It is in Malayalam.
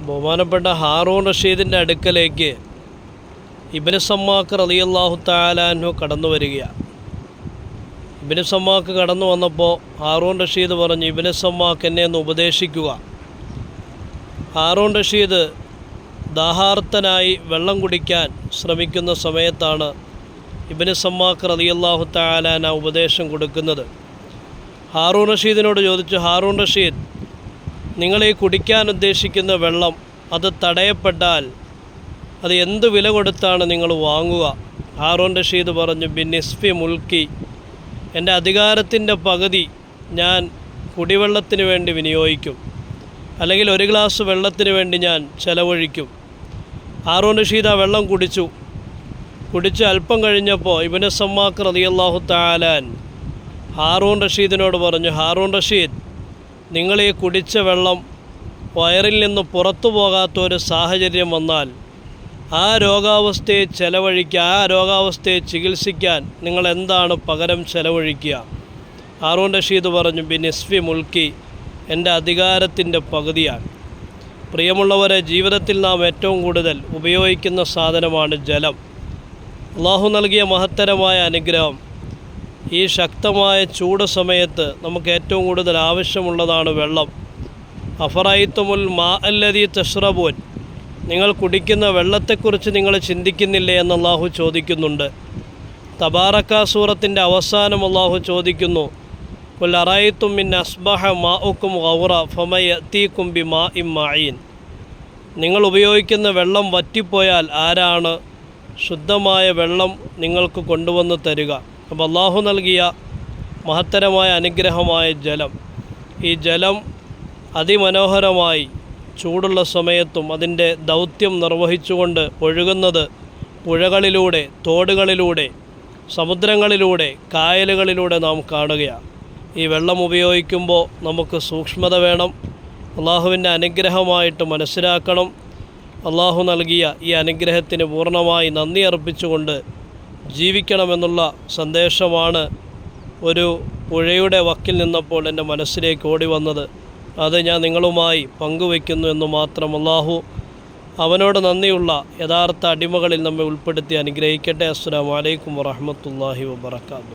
ബഹുമാനപ്പെട്ട ഹാറൂൺ റഷീദിൻ്റെ അടുക്കലേക്ക് ഇബ്നു സമ്മാക്ക് റളിയല്ലാഹു തആല അൻഹു കടന്നു വരികയാണ്. ഇബ്നു സമ്മാക്ക് കടന്നു വന്നപ്പോൾ ഹാറൂൺ റഷീദ് പറഞ്ഞു, ഇബ്നു സമ്മാക്ക് എന്നെ ഒന്ന് ഉപദേശിക്കുക. ഹാറൂൺ റഷീദ് ദാഹാർത്തനായി വെള്ളം കുടിക്കാൻ ശ്രമിക്കുന്ന സമയത്താണ് ഇബ്നു സമ്മാക്ക് റളിയല്ലാഹു തആല അൻഹു ഉപദേശം കൊടുക്കുന്നത്. ഹാറൂൺ റഷീദിനോട് ചോദിച്ചു, ഹാറൂൺ റഷീദ്, നിങ്ങളീ കുടിക്കാൻ ഉദ്ദേശിക്കുന്ന വെള്ളം അത് തടയപ്പെട്ടാൽ അത് എന്ത് വില കൊടുത്താണ് നിങ്ങൾ വാങ്ങുക? ഹാറൂൺ റഷീദ് പറഞ്ഞു, ബിനിസ്ഫി മുൽക്കി, എൻ്റെ അധികാരത്തിൻ്റെ പകുതി ഞാൻ കുടിവെള്ളത്തിന് വേണ്ടി വിനിയോഗിക്കും, അല്ലെങ്കിൽ ഒരു ഗ്ലാസ് വെള്ളത്തിന് വേണ്ടി ഞാൻ ചെലവഴിക്കും. ഹാറൂൺ റഷീദ് ആ വെള്ളം കുടിച്ച് അല്പം കഴിഞ്ഞപ്പോൾ ഇബ്നു സമ്മാക്ക് റളിയല്ലാഹു തആല ഹാറൂൺ റഷീദിനോട് പറഞ്ഞു, ഹാറൂൺ റഷീദ്, നിങ്ങൾ ഈ കുടിച്ച വെള്ളം വയറിൽ നിന്ന് പുറത്തു പോകാത്തൊരു സാഹചര്യം വന്നാൽ ആ രോഗാവസ്ഥയെ ആ രോഗാവസ്ഥയെ ചികിത്സിക്കാൻ നിങ്ങൾ എന്താണ് പകരം ചെലവഴിക്കുക? ഹാറൂൺ റഷീദ് പറഞ്ഞു, ബിനിസ്ഫി മുൽക്കി, എൻ്റെ അധികാരത്തിൻ്റെ പകുതിയാണ്. പ്രിയമുള്ളവരെ, ജീവിതത്തിൽ നാം ഏറ്റവും കൂടുതൽ ഉപയോഗിക്കുന്ന സാധനമാണ് ജലം. അള്ളാഹു നൽകിയ മഹത്തരമായ അനുഗ്രഹം. ഈ ശക്തമായ ചൂട് സമയത്ത് നമുക്ക് ഏറ്റവും കൂടുതൽ ആവശ്യമുള്ളതാണ് വെള്ളം. അഫറൈത്തുമുൽ മാ അല്ലദീ തശ്റബൂൻ, നിങ്ങൾ കുടിക്കുന്ന വെള്ളത്തെക്കുറിച്ച് നിങ്ങൾ ചിന്തിക്കുന്നില്ലേ എന്ന് അള്ളാഹു ചോദിക്കുന്നുണ്ട്. തബാറക സൂറത്തിൻ്റെ അവസാനം അള്ളാഹു ചോദിക്കുന്നു, ഖുൽ അറഅയ്തും മിൻ അസ്ബഹ മാഉക്കും ഗൗറ ഫമയഅതീകും ബിമാഇൻ മഈൻ, നിങ്ങൾ ഉപയോഗിക്കുന്ന വെള്ളം വറ്റിപ്പോയാൽ ആരാണ് ശുദ്ധമായ വെള്ളം നിങ്ങൾക്ക് കൊണ്ടുവന്ന് തരിക? അപ്പോൾ അള്ളാഹു നൽകിയ മഹത്തരമായ അനുഗ്രഹമായ ജലം, ഈ ജലം അതിമനോഹരമായി ചൂടുള്ള സമയത്തും അതിൻ്റെ ദൗത്യം നിർവഹിച്ചുകൊണ്ട് ഒഴുകുന്നത് പുഴകളിലൂടെ, തോടുകളിലൂടെ, സമുദ്രങ്ങളിലൂടെ, കായലുകളിലൂടെ നാം കാണുകയാണ്. ഈ വെള്ളം ഉപയോഗിക്കുമ്പോൾ നമുക്ക് സൂക്ഷ്മത വേണം. അള്ളാഹുവിൻ്റെ അനുഗ്രഹമായിട്ട് മനസ്സിലാക്കണം. അള്ളാഹു നൽകിയ ഈ അനുഗ്രഹത്തിന് പൂർണ്ണമായി നന്ദി അർപ്പിച്ചുകൊണ്ട് ജീവിക്കണമെന്നുള്ള സന്ദേശമാണ് ഒരു പുഴയുടെ വക്കിൽ നിന്നപ്പോൾ എൻ്റെ മനസ്സിലേക്ക് ഓടി വന്നത്. അത് ഞാൻ നിങ്ങളുമായി പങ്കുവയ്ക്കുന്നു എന്ന് മാത്രം. അള്ളാഹു അവനോട് നന്ദിയുള്ള യഥാർത്ഥ അടിമകളിൽ നമ്മെ ഉൾപ്പെടുത്തി അനുഗ്രഹിക്കട്ടെ. അസ്സലാമു അലൈക്കും വറഹ്മത്തുള്ളാഹി വബറകാതുഹു.